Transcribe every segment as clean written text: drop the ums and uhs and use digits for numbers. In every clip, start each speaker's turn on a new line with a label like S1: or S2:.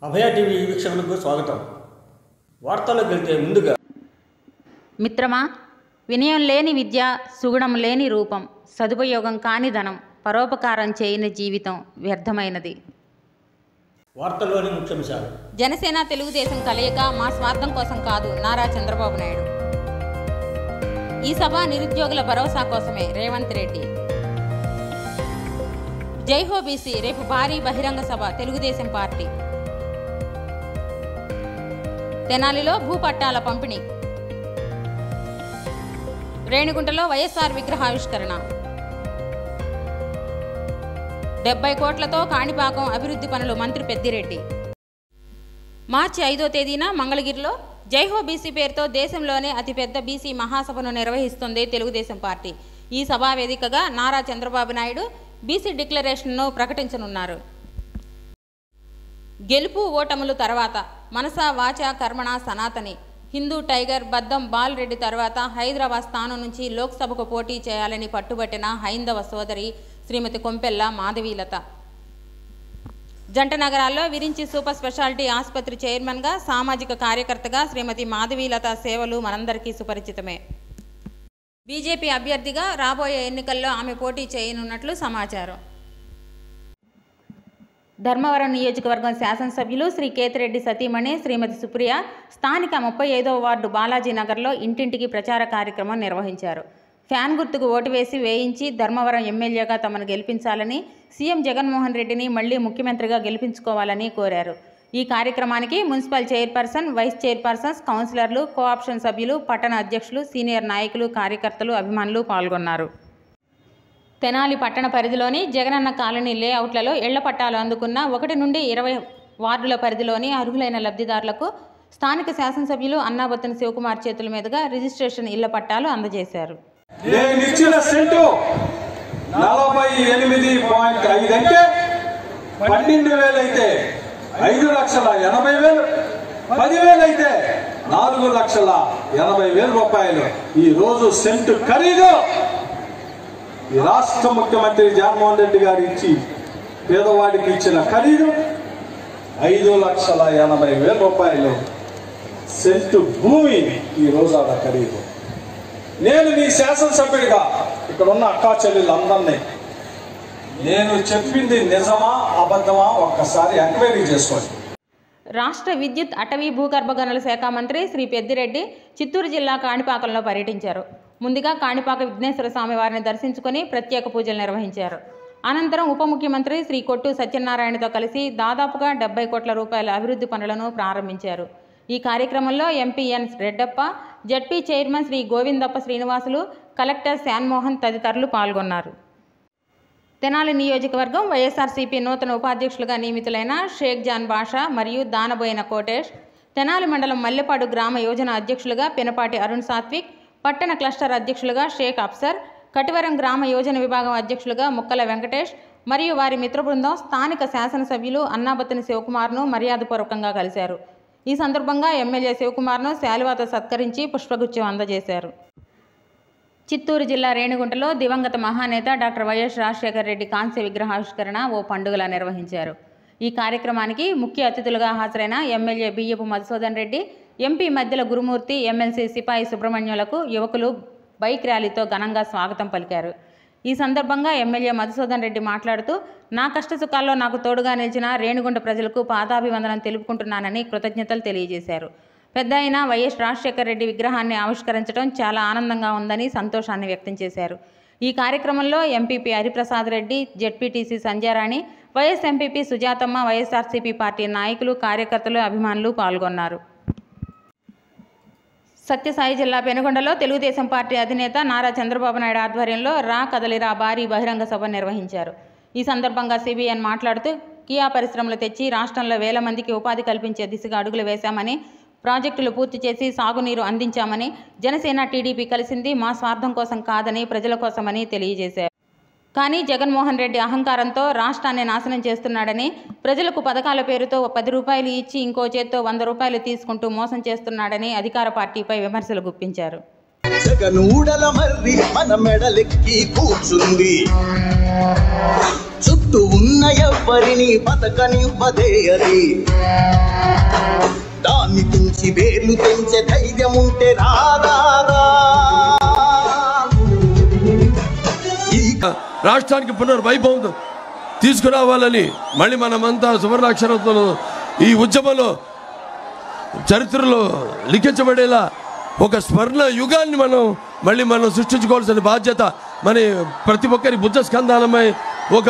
S1: అభయ TV వీక్షకులకు స్వాగతం. వార్తల్లోకి వెళ్తే ముందుగా,
S2: మిత్రమా, వినయం లేని విద్య, సుగుణం లేని రూపం, సదుపయోగం కాని ధనం, పరోపకారం చేయని జీవితం వ్యర్థమైనది.
S1: వార్తల్లోని ముఖ్యాంశాలు.
S2: జనసేన తెలుగుదేశం కలయిక మా స్వార్థం కోసం కాదు, నారా చంద్రబాబు నాయుడు. ఈ సభ నిరుద్యోగుల భరోసా కోసమే, రేవంత్ రెడ్డి. జై హో బీసీ, రేపు భారీ బహిరంగ సభ, తెలుగుదేశం పార్టీ. తెనాలిలో భూపట్టాల పంపిణీ. రేణిగుంటలో వైఎస్ఆర్ విగ్రహావిష్కరణ. 70 కోట్లతో కాణిపాకం అభివృద్ధి పనులు, మంత్రి పెద్దిరెడ్డి. మార్చి 5వ తేదీన మంగళగిరిలో జైహో బీసీ పేరుతో దేశంలోనే అతిపెద్ద బీసీ మహాసభను నిర్వహిస్తుంది తెలుగుదేశం పార్టీ. ఈ సభా వేదికగా నారా చంద్రబాబు నాయుడు బీసీ డిక్లరేషన్ను ప్రకటించనున్నారు. గెలుపు ఓటములు తర్వాత మనసా వాచా కర్మణ సనాతని. హిందూ టైగర్ బద్దం బాలరెడ్డి తర్వాత హైదరాబాద్ స్థానం నుంచి లోక్సభకు పోటీ చేయాలని పట్టుబట్టిన హైందవ సోదరి శ్రీమతి కొంపెల్ల మాధవీలత. జంట నగరాల్లో విరించి సూపర్ స్పెషాలిటీ ఆసుపత్రి చైర్మన్గా, సామాజిక కార్యకర్తగా శ్రీమతి మాధవీలత సేవలు మనందరికీ సుపరిచితమే. బీజేపీ అభ్యర్థిగా రాబోయే ఎన్నికల్లో ఆమె పోటీ చేయనున్నట్లు సమాచారం. ధర్మవరం నియోజకవర్గం శాసనసభ్యులు శ్రీ కేతిరెడ్డి సతీమణి శ్రీమతి సుప్రియ స్థానిక 35వ వార్డు బాలాజీ నగర్లో ఇంటింటికి ప్రచార కార్యక్రమం నిర్వహించారు. ఫ్యాన్ గుర్తుకు ఓటు వేసి వేయించి ధర్మవరం ఎమ్మెల్యేగా తమను గెలిపించాలని, సీఎం జగన్మోహన్ రెడ్డిని మళ్లీ ముఖ్యమంత్రిగా గెలిపించుకోవాలని కోరారు. ఈ కార్యక్రమానికి మున్సిపల్ చైర్పర్సన్, వైస్ చైర్పర్సన్స్, కౌన్సిలర్లు, కోఆప్షన్ సభ్యులు, పట్టణ అధ్యక్షులు, సీనియర్ నాయకులు, కార్యకర్తలు, అభిమానులు పాల్గొన్నారు. తెనాలి పట్టణ పరిధిలోని జగనన్న కాలనీ లేఅవుట్లలో ఇళ్ల పట్టాలు అందుకున్న 1 నుండి 20 వార్డుల పరిధిలోని అర్హులైన లబ్ధిదారులకు స్థానిక శాసనసభ్యులు అన్నాబత్తుని శివకుమార్ చేతుల మీదుగా రిజిస్ట్రేషన్ ఇళ్ల పట్టాలు అందజేశారు.
S3: 48.5 అంటే 12,000 అయితే 5,80,000, 10,000 అయితే 4,80,000 రూపాయలు ఈ రోజు సెంటు ఖరీదు ఈ రాష్ట్ర ముఖ్యమంత్రి జగన్మోహన్ రెడ్డి గారు ఇచ్చి పేదవాడికి ఇచ్చిన ఖరీదు 5,80,000 రూపాయలు సెంటు భూమి ఈ రోజు ఆ ఖరీదు. నేను మీ శాసనసభ్యుడిగా ఇక్కడ ఉన్న అక్కా చెల్లెళ్ళందరినీ నేను చెప్పింది నిజమా అబద్ధమా ఒక్కసారి ఎంక్వైరీ చేసుకోండి.
S2: రాష్ట్ర విద్యుత్, అటవీ, భూగర్భ గనుల శాఖ మంత్రి శ్రీ పెద్దిరెడ్డి చిత్తూరు జిల్లా కాణిపాకంలో పర్యటించారు. ముందుగా కాణిపాక విఘ్నేశ్వర స్వామి వారిని దర్శించుకుని ప్రత్యేక పూజలు నిర్వహించారు. అనంతరం ఉప ముఖ్యమంత్రి శ్రీ కొట్టు సత్యనారాయణతో కలిసి దాదాపుగా 70 కోట్ల రూపాయల అభివృద్ధి పనులను ప్రారంభించారు. ఈ కార్యక్రమంలో MP N Reddappa, ZP chairman Shri Govindappa Srinivasulu, collector Shanmohan తదితరులు పాల్గొన్నారు. తెనాలి నియోజకవర్గం వైఎస్ఆర్సీపీ నూతన ఉపాధ్యక్షులుగా నియమితులైన షేక్ జాన్ బాషా మరియు దానబోయిన కోటేష్, తెనాలి మండలం మల్లెపాడు గ్రామ యోజన అధ్యక్షులుగా పినపాటి అరుణ్ సాత్విక్, పట్టణ క్లస్టర్ అధ్యక్షులుగా షేక్ అఫ్సర్, కటివరం గ్రామ యోజన విభాగం అధ్యక్షులుగా ముక్కల వెంకటేష్ మరియు వారి మిత్ర బృందం స్థానిక శాసనసభ్యులు అన్నాబత్తుని శివకుమార్ను మర్యాదపూర్వకంగా కలిశారు. ఈ సందర్భంగా ఎమ్మెల్యే శివకుమార్ను శాలువాతో సత్కరించి పుష్పగుచ్చం అందజేశారు. చిత్తూరు జిల్లా రేణిగుంటలో దివంగత మహానేత డాక్టర్ వైఎస్ రాజశేఖర రెడ్డి కాంస్య విగ్రహావిష్కరణ ఓ పండుగలా నిర్వహించారు. ఈ కార్యక్రమానికి ముఖ్య అతిథులుగా హాజరైన ఎమ్మెల్యే బియ్యపు మధుసూదన్ రెడ్డి, ఎంపీ మధ్యల గురుమూర్తి, ఎమ్మెల్సీ సిపాయి సుబ్రహ్మణ్యులకు యువకులు బైక్ ర్యాలీతో ఘనంగా స్వాగతం పలికారు. ఈ సందర్భంగా ఎమ్మెల్యే మధుసూదన్ రెడ్డి మాట్లాడుతూ, నా కష్టసుఖాల్లో నాకు తోడుగా నిలిచిన రేణిగుంట ప్రజలకు పాదాభివందనం తెలుపుకుంటున్నానని కృతజ్ఞతలు తెలియజేశారు. పెద్ద అయిన వైఎస్ రాజశేఖర రెడ్డి విగ్రహాన్ని ఆవిష్కరించడం చాలా ఆనందంగా ఉందని సంతోషాన్ని వ్యక్తం చేశారు. ఈ కార్యక్రమంలో MPP Hariprasad Reddy, ZPTC Sandhyarani, YS MPP Sujathamma, YSRCP party నాయకులు, కార్యకర్తలు, అభిమానులు పాల్గొన్నారు. సత్యసాయి జిల్లా పెనుగొండలో తెలుగుదేశం పార్టీ అధినేత నారా చంద్రబాబు నాయుడు ఆధ్వర్యంలో రా కదలిరా భారీ బహిరంగ సభ నిర్వహించారు. ఈ సందర్భంగా సిబిఎన్ మాట్లాడుతూ, కియా పరిశ్రమలు తెచ్చి రాష్ట్రంలో వేల మందికి ఉపాధి కల్పించే దిశగా అడుగులు వేశామని, ప్రాజెక్టులు పూర్తి చేసి సాగునీరు అందించామని, జనసేన టీడీపీ కలిసింది మా స్వార్థం కోసం కాదని ప్రజల కోసమని తెలియజేశారు. కానీ జగన్మోహన్ రెడ్డి అహంకారంతో రాష్ట్రాన్ని నాశనం చేస్తున్నాడని, ప్రజలకు పథకాల పేరుతో 10 రూపాయలు ఇచ్చి ఇంకో చేత్తో 100 రూపాయలు తీసుకుంటూ మోసం చేస్తున్నాడని అధికార పార్టీపై విమర్శలు గుప్పించారు.
S4: జగనూడల మర్రి మన మెడలెక్కి కూర్చుంది, చుట్టూ ఉన్న ఎవ్వరిని బతకనివ్వదే అది. దాన్ని తుంచి వేర్లు తెంచే ధైర్యం ఉంటే రారారా.
S5: రాష్ట్రానికి పునర్వైభవం తీసుకురావాలని మళ్ళీ మనమంతా సువర్ణాక్షరంతో ఈ ఉద్యమంలో చరిత్రలో లిఖించబడేలా ఒక స్వర్ణ యుగాన్ని మనం సృష్టించుకోవాల్సిన బాధ్యత మన ప్రతి ఒక్కరి బుద్ధ స్కంధాలమై ఒక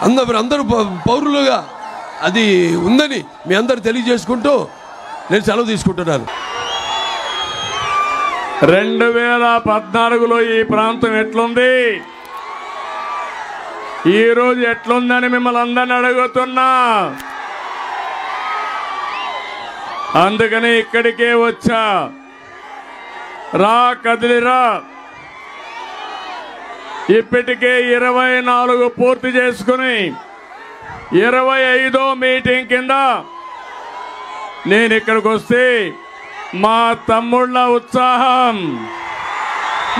S5: అందరూ పౌరులుగా అది ఉందని మీ అందరు తెలియజేసుకుంటూ నేను సెలవు తీసుకుంటున్నాను.
S6: 2014లో ఈ ప్రాంతం ఎట్లుంది, ఈరోజు ఎట్లుందని మిమ్మల్ని అందరిని అడుగుతున్నా. అందుకని ఇక్కడికే వచ్చా. రా కదిలిరా. ఇప్పటికే 24 పూర్తి చేసుకుని 25వ మీటింగ్ కింద నేను ఇక్కడికి వస్తే మా తమ్ముళ్ళ ఉత్సాహం,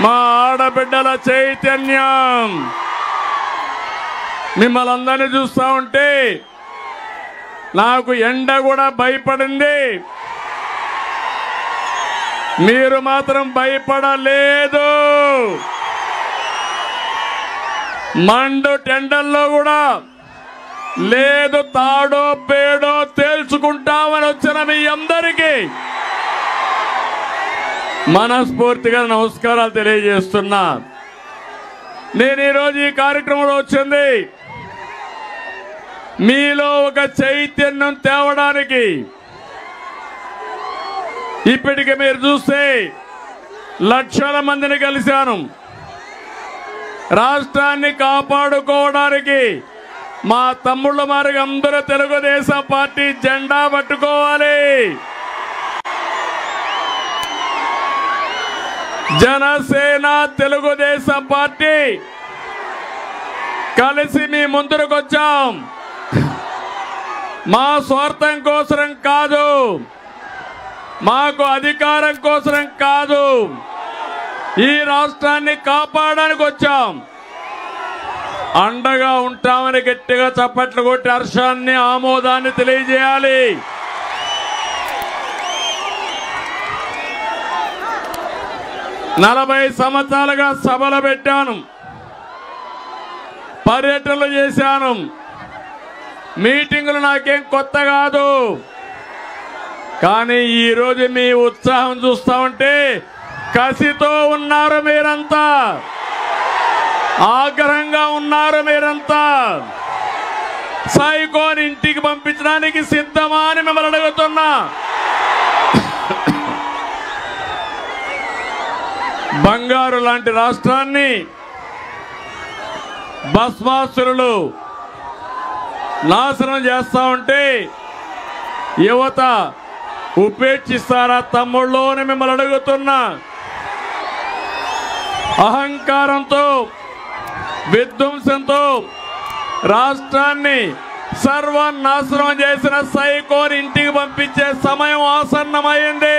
S6: మా ఆడబిడ్డల చైతన్యం మిమ్మల్ని అందరినీ చూస్తూ ఉంటే నాకు ఎండ కూడా భయపడింది. మీరు మాత్రం భయపడలేదు. మండు టెండల్లో కూడా లేదు, తాడో పేడో తేల్చుకుంటామని వచ్చిన మీ అందరికీ మనస్ఫూర్తిగా నమస్కారాలు తెలియజేస్తున్నా. నేను ఈరోజు ఈ కార్యక్రమంలో వచ్చింది మీలో ఒక చైతన్యం తేవడానికి. ఇప్పటికి మీరు చూస్తే లక్షల మందిని కలిశాను. రాష్ట్రాన్ని కాపాడుకోవడానికి మా తమ్ముళ్ళ మారిగా అందరూ తెలుగుదేశం పార్టీ జెండా పట్టుకోవాలి. జనసేన తెలుగుదేశం పార్టీ కలిసి మీ ముందుకు వచ్చాం. మా స్వార్థం కోసం కాదు, మాకు అధికారం కోసం కాదు, ఈ రాష్ట్రాన్ని కాపాడడానికి వచ్చాం. అండగా ఉంటామని గట్టిగా చప్పట్లు కొట్టి హర్షాన్ని ఆమోదాన్ని తెలియజేయాలి. నలభై సంవత్సరాలుగా సభలు పెట్టాను, పర్యటనలు చేశాను. మీటింగులు నాకేం కొత్త కాదు. కానీ ఈరోజు మీ ఉత్సాహం చూస్తా ఉంటే కసితో ఉన్నారు మీరంతా, ఆగ్రహంగా ఉన్నారు మీరంతా. సైకోని ఇంటికి పంపించడానికి సిద్ధమా అని మిమ్మల్ని అడుగుతున్నా. బంగారు లాంటి రాష్ట్రాన్ని భస్మాసురులు నాశనం చేస్తా ఉంటే యువత ఉపేక్షిస్తారా తమ్ముళ్ళు అని మిమ్మల్ని అడుగుతున్నా. అహంకారంతో విధ్వంసంతో రాష్ట్రాన్ని సర్వనాశనం చేసిన సైకోని ఇంటికి పంపించే సమయం ఆసన్నమైంది.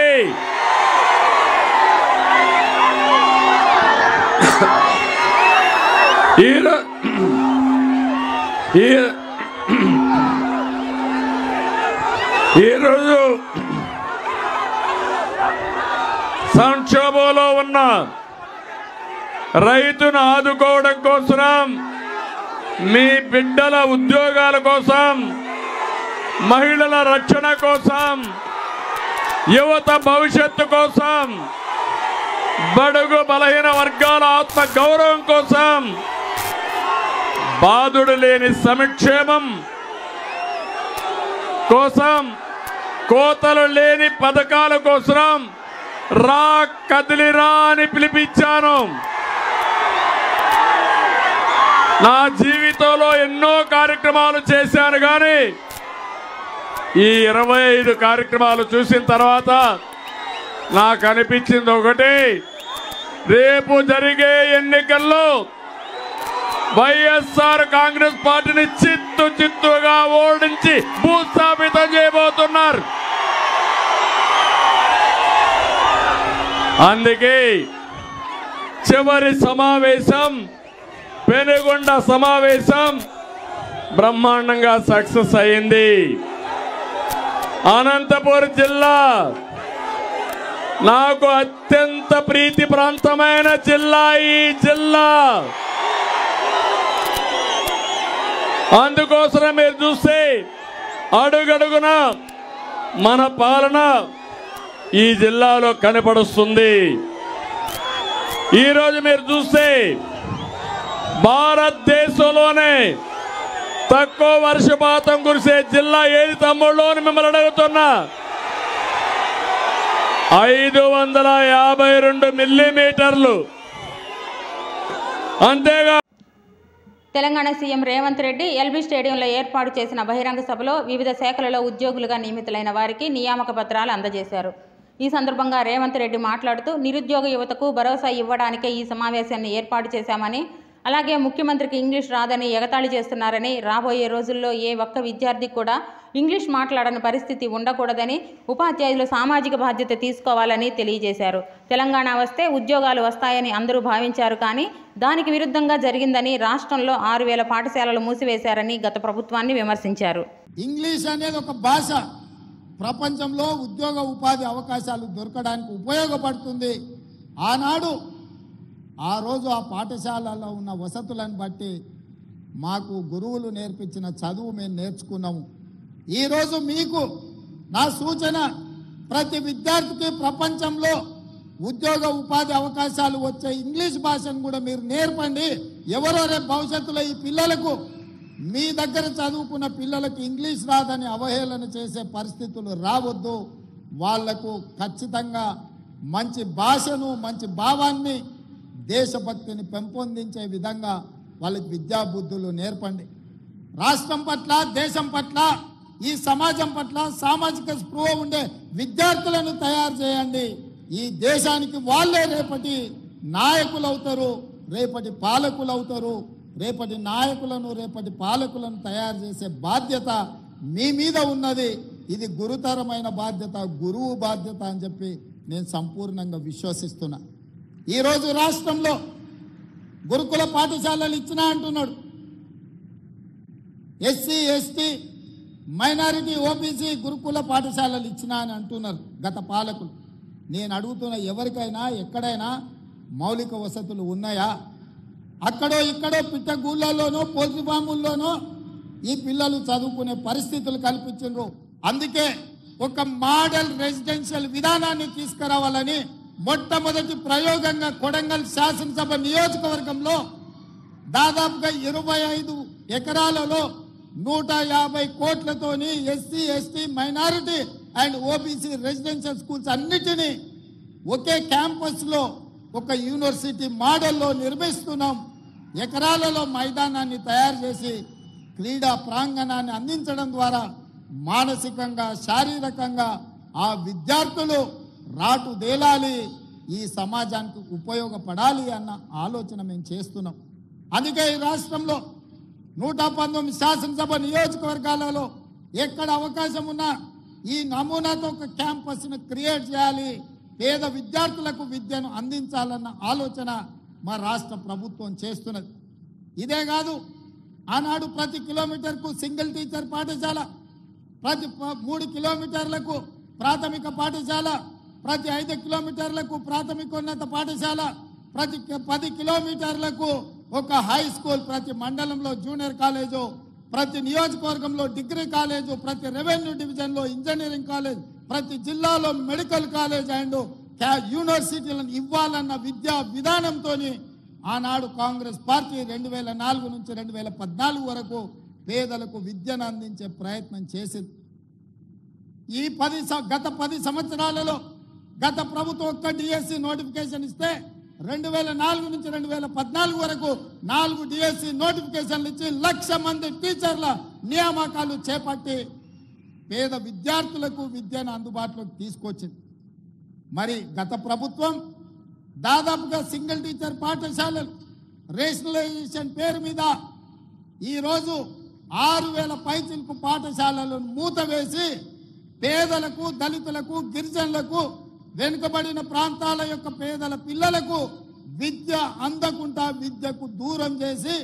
S6: ఈరోజు సంక్షోభంలో ఉన్న రైతును ఆదుకోవడం కోసం, మీ బిడ్డల ఉద్యోగాల కోసం, మహిళల రక్షణ కోసం, యువత భవిష్యత్తు కోసం, బడుగు బలహీన వర్గాల ఆత్మ గౌరవం కోసం, బాధుడు లేని సంక్షేమం కోసం, కోతలు లేని పథకాల కోసం రా కదిలిరా అని పిలిపించాను. నా జీవితంలో ఎన్నో కార్యక్రమాలు చేశాను, కానీ ఈ 25 కార్యక్రమాలు చూసిన తర్వాత నాకు అనిపించింది ఒకటి, రేపు జరిగే ఎన్నికల్లో వైఎస్ఆర్ కాంగ్రెస్ పార్టీని చిత్తుగా ఓడించి భూస్థాపితం చేయబోతున్నారు. అందుకే చివరి సమావేశం, పెనుగొండ సమావేశం బ్రహ్మాండంగా సక్సెస్ అయింది. అనంతపురం జిల్లా నాకు అత్యంత ప్రీతి ప్రాంతమైన జిల్లా ఈ జిల్లా. అందుకోసం మీరు చూస్తే అడుగడుగున మన పాలన ఈ జిల్లాలో కనపడుస్తుంది. ఈరోజు మీరు చూస్తే భారతదేశంలోనే తక్కువ వర్షపాతం కురిసే జిల్లా ఏది తమ్ముళ్ళు అని మిమ్మల్ని అడుగుతున్నా. 552 మిల్లీమీటర్లు. అంతేగా
S2: తెలంగాణ సీఎం రేవంత్ రెడ్డి ఎల్బీ స్టేడియంలో ఏర్పాటు చేసిన బహిరంగ సభలో వివిధ శాఖలలో ఉద్యోగులుగా నియమితులైన వారికి నియామక పత్రాలు అందజేశారు. ఈ సందర్భంగా రేవంత్ రెడ్డి మాట్లాడుతూ నిరుద్యోగ యువతకు భరోసా ఇవ్వడానికే ఈ సమావేశాన్ని ఏర్పాటు చేశామని, అలాగే ముఖ్యమంత్రికి ఇంగ్లీష్ రాదని ఎగతాళి చేస్తున్నారని, రాబోయే రోజుల్లో ఏ ఒక్క విద్యార్థి కూడా ఇంగ్లీష్ మాట్లాడని పరిస్థితి ఉండకూడదని, ఉపాధ్యాయులు సామాజిక బాధ్యత తీసుకోవాలని తెలియజేశారు. తెలంగాణ వస్తే ఉద్యోగాలు వస్తాయని అందరూ భావించారు, కానీ దానికి విరుద్ధంగా జరిగిందని, రాష్ట్రంలో 6000 పాఠశాలలు మూసివేశారని గత ప్రభుత్వాన్ని విమర్శించారు.
S7: ఇంగ్లీష్ అనేది ఒక భాష ప్రపంచంలో ఉద్యోగ ఉపాధి అవకాశాలు దొరకడానికి ఉపయోగపడుతుంది. ఆనాడు ఆ రోజు ఆ పాఠశాలలో ఉన్న వసతులను బట్టి మాకు గురువులు నేర్పించిన చదువు మేము నేర్చుకున్నాము. ఈరోజు మీకు నా సూచన, ప్రతి విద్యార్థికి ప్రపంచంలో ఉద్యోగ ఉపాధి అవకాశాలు వచ్చే ఇంగ్లీష్ భాషను కూడా మీరు నేర్పండి. ఎవరో రేపు భవిష్యత్తులో ఈ పిల్లలకు, మీ దగ్గర చదువుకున్న పిల్లలకు ఇంగ్లీష్ రాదని అవహేళన చేసే పరిస్థితులు రావద్దు. వాళ్లకు ఖచ్చితంగా మంచి భాషను, మంచి భావాన్ని, దేశభక్తిని పెంపొందించే విధంగా వాళ్ళకి విద్యాబుద్ధులు నేర్పండి. రాష్ట్రం పట్ల, దేశం పట్ల, ఈ సమాజం పట్ల సామాజిక స్పృహ ఉండే విద్యార్థులను తయారు చేయండి. ఈ దేశానికి వాళ్ళే రేపటి నాయకులు అవుతారు, రేపటి పాలకులు అవుతారు. రేపటి నాయకులను, రేపటి పాలకులను తయారు చేసే బాధ్యత మీ మీద ఉన్నది. ఇది గురుతరమైన బాధ్యత, గురువు బాధ్యత అని చెప్పి నేను సంపూర్ణంగా విశ్వసిస్తున్నా. ఈరోజు రాష్ట్రంలో గురుకుల పాఠశాలలు ఇచ్చినా అంటున్నాడు. ఎస్సీ, ఎస్టీ, మైనారిటీ, ఓబీసీ గురుకుల పాఠశాలలు ఇచ్చినా అని అంటున్నారు గత పాలకులు. నేను అడుగుతున్న, ఎవరికైనా ఎక్కడైనా మౌలిక వసతులు ఉన్నాయా? అక్కడో ఇక్కడో పిట్టగూళ్ళలోనో పోల్ట్రీ ఫాముల్లోనో ఈ పిల్లలు చదువుకునే పరిస్థితులు కల్పించారు. అందుకే ఒక మోడల్ రెసిడెన్షియల్ విధానాన్ని తీసుకురావాలని మొట్టమొదటి ప్రయోగంగా కొడంగల్ శాసనసభ నియోజకవర్గంలో దాదాపుగా 25 ఎకరాలలో 150 కోట్లతోని SC, ST, minority and OBC residential schools అన్నిటినీ ఒకే క్యాంపస్లో ఒక యూనివర్సిటీ మోడల్లో నిర్మిస్తున్నాం. ఎకరాలలో మైదానాన్ని తయారు చేసి క్రీడా ప్రాంగణాన్ని అందించడం ద్వారా మానసికంగా, శారీరకంగా ఆ విద్యార్థులు రాటుదేలాలి, ఈ సమాజానికి ఉపయోగపడాలి అన్న ఆలోచన మేము చేస్తున్నాం. అందుకే ఈ రాష్ట్రంలో 119 శాసనసభ నియోజకవర్గాలలో ఎక్కడ అవకాశం ఉన్నా ఈ నమూనాతో ఒక క్యాంపస్ను క్రియేట్ చేయాలి, పేద విద్యార్థులకు విద్యను అందించాలన్న ఆలోచన మా రాష్ట్ర ప్రభుత్వం చేస్తున్నది. ఇదే కాదు, ఆనాడు ప్రతి కిలోమీటర్కు సింగిల్ టీచర్ పాఠశాల, ప్రతి 3 కిలోమీటర్లకు ప్రాథమిక పాఠశాల, ప్రతి 5 కిలోమీటర్లకు ప్రాథమికోన్నత పాఠశాల, ప్రతి 10 కిలోమీటర్లకు ఒక హై స్కూల్, ప్రతి మండలంలో జూనియర్ కాలేజు, ప్రతి నియోజకవర్గంలో డిగ్రీ కాలేజు, ప్రతి రెవెన్యూ డివిజన్లో ఇంజనీరింగ్ కాలేజ్, ప్రతి జిల్లాలో మెడికల్ కాలేజ్ అండ్ యూనివర్సిటీలను ఇవ్వాలన్న విద్యా విధానంతో ఆనాడు కాంగ్రెస్ పార్టీ 2004 నుంచి 2014 వరకు పేదలకు విద్యను అందించే ప్రయత్నం చేసింది. ఈ గత 10 సంవత్సరాలలో గత ప్రభుత్వం ఒక్క డిఎస్సి నోటిఫికేషన్ ఇస్తే 2004 నుంచి 2014 వరకు 4 డిఎస్సి నోటిఫికేషన్లు ఇచ్చి 1,00,000 మంది టీచర్ల నియామకాలు చేపట్టి పేద విద్యార్థులకు విద్యను అందుబాటులోకి తీసుకొచ్చింది. మరి గత ప్రభుత్వం దాదాపుగా సింగిల్ టీచర్ పాఠశాలలు రేషనలైజేషన్ పేరు మీద ఈరోజు 6,000 పైచిలకు పాఠశాలలను మూతవేసి పేదలకు, దళితులకు, గిరిజనులకు, వెనుకబడిన ప్రాంతాల యొక్క పేదల పిల్లలకు విద్య అందకుండా విద్యకు దూరం చేసి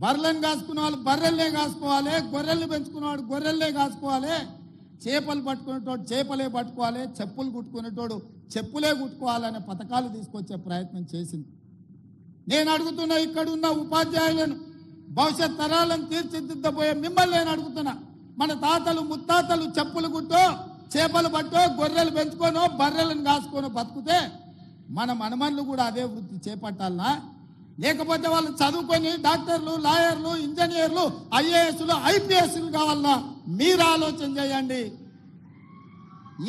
S7: బర్రెలను కాసుకున్న వాళ్ళు బర్రెల్నే కాసుకోవాలి, గొర్రెల్ని పెంచుకున్నవాడు గొర్రెల్నే కాసుకోవాలి, చేపలు పట్టుకునేటోడు చేపలే పట్టుకోవాలి, చెప్పులు కుట్టుకునేటోడు చెప్పులే కుట్టుకోవాలనే పథకాలు తీసుకొచ్చే ప్రయత్నం చేసింది. నేను అడుగుతున్నా, ఇక్కడున్న ఉపాధ్యాయులను, భవిష్యత్ తరాలను తీర్చిదిద్దబోయే మిమ్మల్ని నేను అడుగుతున్నా, మన తాతలు ముత్తాతలు చెప్పులు కుట్టో చేపలు పట్టో గొర్రెలు పెంచుకోనో బర్రెలను కాసుకోనో బతుకుతే మన మనమన్లు కూడా అదే వృత్తి చేపట్టాలనా? లేకపోతే వాళ్ళు చదువుకొని డాక్టర్లు, లాయర్లు, ఇంజనీర్లు, ఐఏఎస్లు, ఐపీఎస్లు కావాలన్నా? మీరు ఆలోచన చేయండి.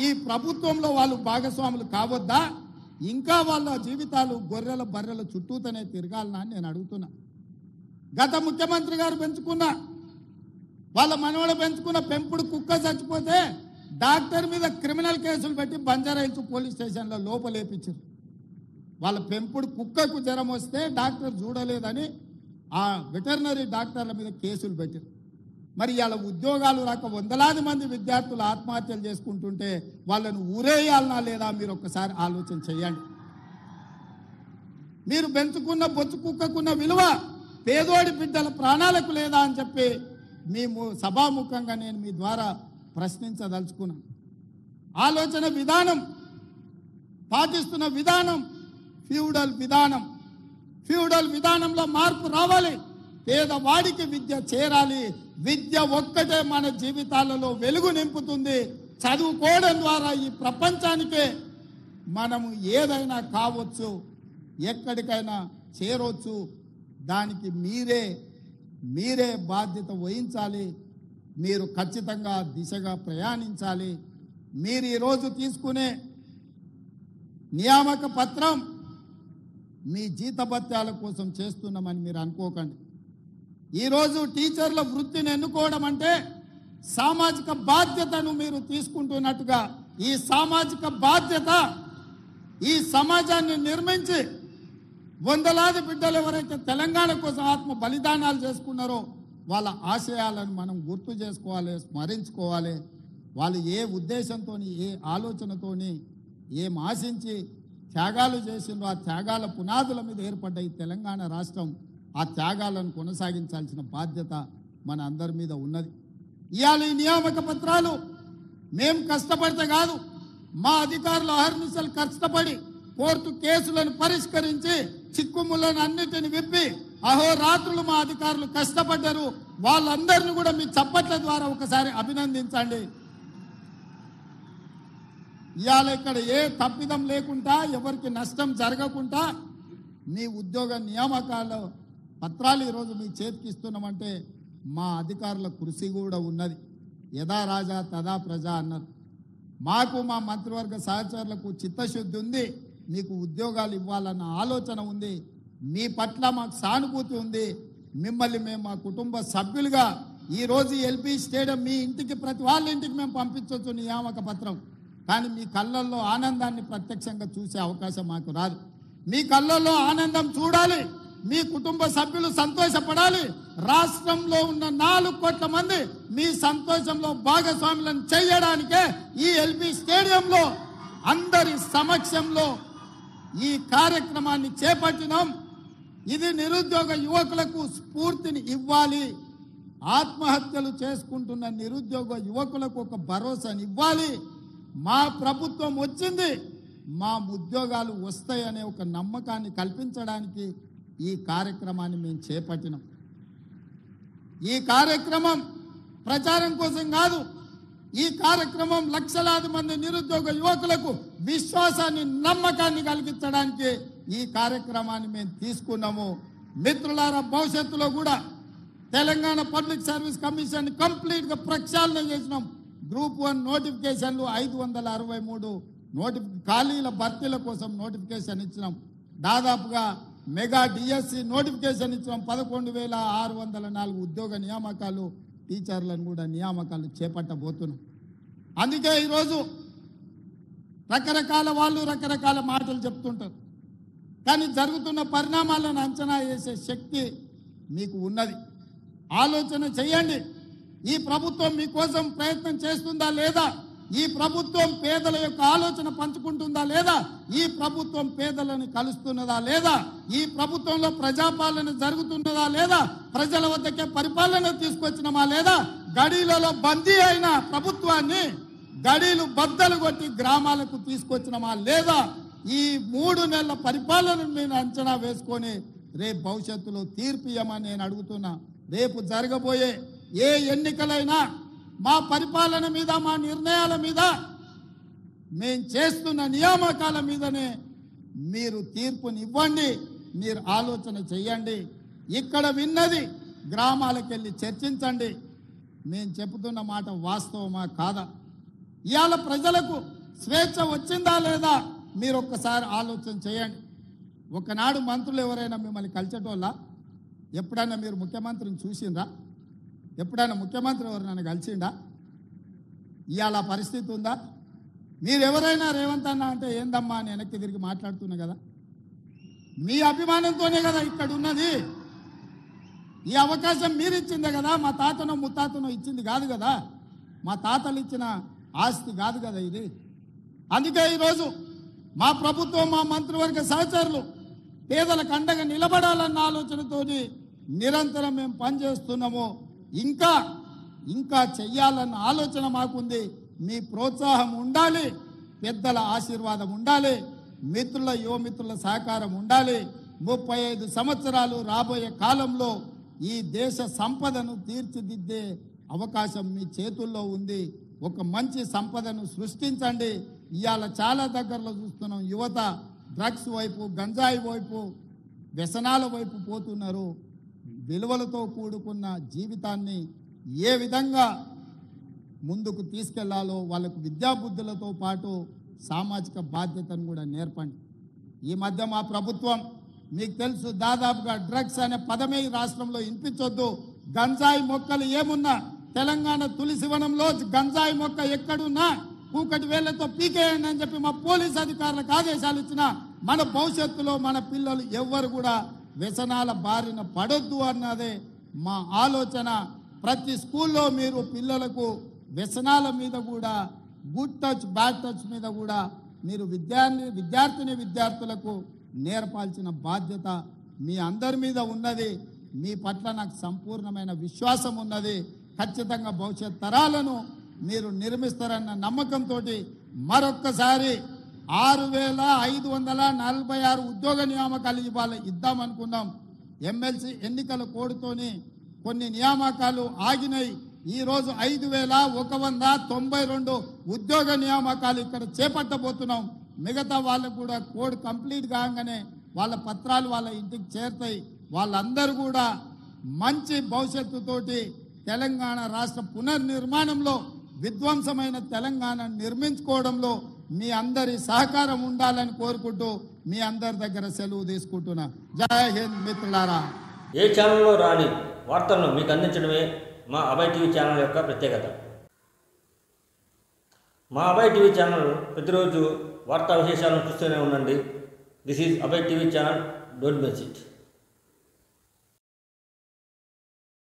S7: ఈ ప్రభుత్వంలో వాళ్ళు భాగస్వాములు కావద్దా? ఇంకా వాళ్ళ జీవితాలు గొర్రెల బర్రెల చుట్టూతోనే తిరగాలనా అని నేను అడుగుతున్నా. గత ముఖ్యమంత్రి గారు పెంచుకున్న, వాళ్ళ మనవడు పెంచుకున్న పెంపుడు కుక్క చచ్చిపోతే డాక్టర్ మీద క్రిమినల్ కేసులు పెట్టి బంజారాహిల్స్ పోలీస్ స్టేషన్లో లోపలేపించారు. వాళ్ళ పెంపుడు కుక్కకు జ్వరం వస్తే డాక్టర్ చూడలేదని ఆ వెటర్నరీ డాక్టర్ల మీద కేసులు పెట్టారు. మరి ఇలా ఉద్యోగాలు రాక వందలాది మంది విద్యార్థులు ఆత్మహత్యలు చేసుకుంటుంటే వాళ్ళను ఊరేయాలనా లేదా? మీరు ఒక్కసారి ఆలోచన చేయండి. మీరు పెంచుకున్న బొచ్చు కుక్కకున్న విలువ పేదోడి బిడ్డల ప్రాణాలకు లేదా అని చెప్పి మేము సభాముఖంగా నేను మీ ద్వారా ప్రశ్నించదలుచుకున్నాను. ఆలోచన విధానం, పాటిస్తున్న విధానం ఫ్యూడల్ విధానం. ఫ్యూడల్ విధానంలో మార్పు రావాలి. పేదవాడికి విద్య చేరాలి. విద్య ఒక్కటే మన జీవితాలలో వెలుగు నింపుతుంది. చదువుకోవడం ద్వారా ఈ ప్రపంచానికే మనము ఏదైనా కావచ్చు, ఎక్కడికైనా చేరవచ్చు. దానికి మీరే బాధ్యత వహించాలి. మీరు ఖచ్చితంగా దిశగా ప్రయాణించాలి. మీరు ఈరోజు తీసుకునే నియామక పత్రం మీ జీతభత్యాల కోసం చేస్తున్నామని మీరు అనుకోకండి. ఈరోజు టీచర్ల వృత్తిని ఎన్నుకోవడం అంటే సామాజిక బాధ్యతను మీరు తీసుకుంటున్నట్టుగా, ఈ సామాజిక బాధ్యత ఈ సమాజాన్ని నిర్మించి వందలాది బిడ్డలు ఎవరైతే తెలంగాణ కోసం ఆత్మ బలిదానాలు చేసుకున్నారో వాళ్ళ ఆశయాలను మనం గుర్తు చేసుకోవాలి, స్మరించుకోవాలి. వాళ్ళు ఏ ఉద్దేశంతో, ఏ ఆలోచనతోని, ఏం ఆశించి త్యాగాలు చేసిండ్రో ఆ త్యాగాల పునాదుల మీద ఏర్పడ్డ ఈ తెలంగాణ రాష్ట్రం, ఆ త్యాగాలను కొనసాగించాల్సిన బాధ్యత మన అందరి మీద ఉన్నది. ఇవాళ ఈ నియామక పత్రాలు మేము కష్టపడితే కాదు, మా అధికారులు అహర్నిశలు కష్టపడి కోర్టు కేసులను పరిష్కరించి చిక్కుములను అన్నిటిని విప్పి అహోరాత్రులు మా అధికారులు కష్టపడ్డారు. వాళ్ళందరినీ కూడా మీ చప్పట్ల ద్వారా ఒకసారి అభినందించండి. ఇవాళ ఇక్కడ ఏ తప్పిదం లేకుండా, ఎవరికి నష్టం జరగకుండా మీ ఉద్యోగ నియామకాల పత్రాలు ఈరోజు మీ చేతికి ఇస్తున్నామంటే మా అధికారుల కృషి కూడా ఉన్నది. యథా రాజా తదా ప్రజ అన్నారు. మాకు మా మంత్రివర్గ సహచరులకు చిత్తశుద్ధి ఉంది. మీకు ఉద్యోగాలు ఇవ్వాలన్న ఆలోచన ఉంది. మీ పట్ల మాకు సానుభూతి ఉంది. మిమ్మల్ని మేము మా కుటుంబ సభ్యులుగా ఈరోజు ఎల్బీ స్టేడియం మీ ఇంటికి, ప్రతి వాళ్ళ ఇంటికి మేము పంపించవచ్చు నియామక పత్రం. కానీ మీ కళ్ళల్లో ఆనందాన్ని ప్రత్యక్షంగా చూసే అవకాశం మాకు రాదు. మీ కళ్ళల్లో ఆనందం చూడాలి, మీ కుటుంబ సభ్యులు సంతోషపడాలి. రాష్ట్రంలో ఉన్న 4 కోట్ల మంది మీ సంతోషంలో భాగస్వాములను చేయడానికే ఈ ఎల్బీ స్టేడియంలో అందరి సమక్షంలో ఈ కార్యక్రమాన్ని చేపట్టినాం. ఇది నిరుద్యోగ యువకులకు స్ఫూర్తిని ఇవ్వాలి. ఆత్మహత్యలు చేసుకుంటున్న నిరుద్యోగ యువకులకు ఒక భరోసాని ఇవ్వాలి. మా ప్రభుత్వం వచ్చింది, మా ఉద్యోగాలు వస్తాయనే ఒక నమ్మకాన్ని కల్పించడానికి ఈ కార్యక్రమాన్ని మేము చేపట్టినాం. ఈ కార్యక్రమం ప్రచారం కోసం కాదు. ఈ కార్యక్రమం లక్షలాది మంది నిరుద్యోగ యువకులకు విశ్వాసాన్ని, నమ్మకాన్ని కలిగించడానికి ఈ కార్యక్రమాన్ని మేము తీసుకున్నాము. మిత్రులారా, భవిష్యత్తులో కూడా తెలంగాణ పబ్లిక్ సర్వీస్ కమిషన్ కంప్లీట్గా ప్రక్షాళన చేసినాం. గ్రూప్ 1 నోటిఫికేషన్లు 563 ఖాళీల భర్తీల కోసం నోటిఫికేషన్ ఇచ్చినాం. దాదాపుగా మెగా డిఎస్సి నోటిఫికేషన్ ఇచ్చినాం. 11,604 ఉద్యోగ నియామకాలు, టీచర్లను కూడా నియామకాలు చేపట్టబోతున్నాం. అందుకే ఈరోజు రకరకాల వాళ్ళు రకరకాల మాటలు చెప్తుంటారు. కానీ జరుగుతున్న పరిణామాలను అంచనా వేసే శక్తి మీకు ఉన్నది. ఆలోచన చేయండి. ఈ ప్రభుత్వం మీకోసం ప్రయత్నం చేస్తుందా లేదా? ఈ ప్రభుత్వం పేదల యొక్క ఆలోచన పంచుకుంటుందా లేదా, ఈ ప్రభుత్వం పేదలను కలుస్తున్నదా లేదా, ఈ ప్రభుత్వంలో ప్రజాపాలన జరుగుతున్నదా లేదా, ప్రజల వద్దకే పరిపాలన తీసుకొచ్చినమా లేదా, గడీలలో బందీ అయిన ప్రభుత్వాన్ని గడీలు బద్దలు కొట్టి గ్రామాలకు తీసుకొచ్చినమా లేదా, ఈ 3 నెలల పరిపాలనను నేను అంచనా వేసుకొని రేపు భవిష్యత్తులో తీర్పు ఇవ్వమని నేను అడుగుతున్నా. రేపు జరగబోయే ఏ ఎన్నికలైనా మా పరిపాలన మీద, మా నిర్ణయాల మీద, మేం చేస్తున్న నియామకాల మీదనే మీరు తీర్పునివ్వండి, మీరు ఆలోచన చెయ్యండి. ఇక్కడ విన్నది గ్రామాలకు వెళ్ళి చర్చించండి. మేము చెబుతున్న మాట వాస్తవమా కాదా, ఇవాళ ప్రజలకు స్వేచ్ఛ వచ్చిందా లేదా మీరు ఒక్కసారి ఆలోచన చేయండి. ఒకనాడు మంత్రులు ఎవరైనా మిమ్మల్ని కలిసేటోళ్ళ? ఎప్పుడైనా మీరు ముఖ్యమంత్రిని చూసిండ్రా? ఎప్పుడైనా ముఖ్యమంత్రి ఎవరైనా కలిసిండా? ఇవాళ పరిస్థితి ఉందా? మీరు ఎవరైనా రేవంత్ అన్న అంటే ఏందమ్మా అని వెనక్కి తిరిగి మాట్లాడుతున్నా కదా. మీ అభిమానంతోనే కదా ఇక్కడ ఉన్నది. ఈ అవకాశం మీరు ఇచ్చిందే కదా, మా తాతనో ముత్తాతనో ఇచ్చింది కాదు కదా, మా తాతలు ఇచ్చిన ఆస్తి కాదు కదా ఇది. అందుకే ఈరోజు మా ప్రభుత్వం, మా మంత్రివర్గ సహచరులు పేదలకు అండగా నిలబడాలన్న ఆలోచనతోటి నిరంతరం మేము పనిచేస్తున్నాము. ఇంకా చెయ్యాలన్న ఆలోచన మాకుంది. మీ ప్రోత్సాహం ఉండాలి, పెద్దల ఆశీర్వాదం ఉండాలి, మిత్రుల యువమిత్రుల సహకారం ఉండాలి. 35 సంవత్సరాలు రాబోయే కాలంలో ఈ దేశ సంపదను తీర్చిదిద్దే అవకాశం మీ చేతుల్లో ఉంది. ఒక మంచి సంపదను సృష్టించండి. ఇవాళ చాలా దగ్గరలో చూస్తున్నాం, యువత డ్రగ్స్ వైపు, గంజాయి వైపు, వ్యసనాల వైపు పోతున్నారు. విలువలతో కూడుకున్న జీవితాన్ని ఏ విధంగా ముందుకు తీసుకెళ్లాలో వాళ్ళకు విద్యాబుద్ధులతో పాటు సామాజిక బాధ్యతను కూడా నేర్పండి. ఈ మధ్య మా ప్రభుత్వం మీకు తెలుసు, దాదాపుగా డ్రగ్స్ అనే పదమే ఈ రాష్ట్రంలో వినిపించొద్దు. గంజాయి మొక్కలు ఏమున్నా తెలంగాణ తులసివనంలో గంజాయి మొక్క ఎక్కడున్నా కూకటి వేళ్లతో పీకేయండి అని చెప్పి మా పోలీస్ అధికారులకు ఆదేశాలు ఇచ్చిన మన భవిష్యత్తులో మన పిల్లలు ఎవ్వరు కూడా వ్యసనాల బారిన పడొద్దు అన్నదే మా ఆలోచన. ప్రతి స్కూల్లో మీరు పిల్లలకు వ్యసనాల మీద కూడా, గుడ్ టచ్ బ్యాడ్ టచ్ మీద కూడా మీరు విద్యార్థులకు నేర్పాల్సిన బాధ్యత మీ అందరి మీద ఉన్నది. మీ పట్ల నాకు సంపూర్ణమైన విశ్వాసం ఉన్నది. ఖచ్చితంగా భవిష్యత్ తరాలను మీరు నిర్మిస్తారన్న నమ్మకంతో మరొక్కసారి 6546 ఉద్యోగ నియామకాలు ఇద్దామనుకున్నాం. ఎమ్మెల్సీ ఎన్నికల కోడ్తోని కొన్ని నియామకాలు ఆగినాయి. ఈరోజు 5192 ఉద్యోగ నియామకాలు ఇక్కడ చేపట్టబోతున్నాం. మిగతా వాళ్ళకు కూడా కోడ్ కంప్లీట్ కాగానే వాళ్ళ పత్రాలు వాళ్ళ ఇంటికి చేరుతాయి. వాళ్ళందరూ కూడా మంచి భవిష్యత్తుతోటి తెలంగాణ రాష్ట్ర పునర్నిర్మాణంలో, విధ్వంసమైన తెలంగాణ నిర్మించుకోవడంలో మీ అందరి సహకారం ఉండాలని కోరుకుంటూ మీ అందరి దగ్గర సెలవు తీసుకుంటున్నా. జై హింద్ మిత్రులారా.
S1: ఏ ఛానల్లో రాని వార్తలను మీకు అందించడమే మా అభయ్ టీవీ ఛానల్ యొక్క ప్రత్యేకత. మా అభయ్ టీవీ ఛానల్ ప్రతిరోజు వార్తా విశేషాలను చూస్తూనే ఉండండి. This is Abhay TV channel. Don't miss it.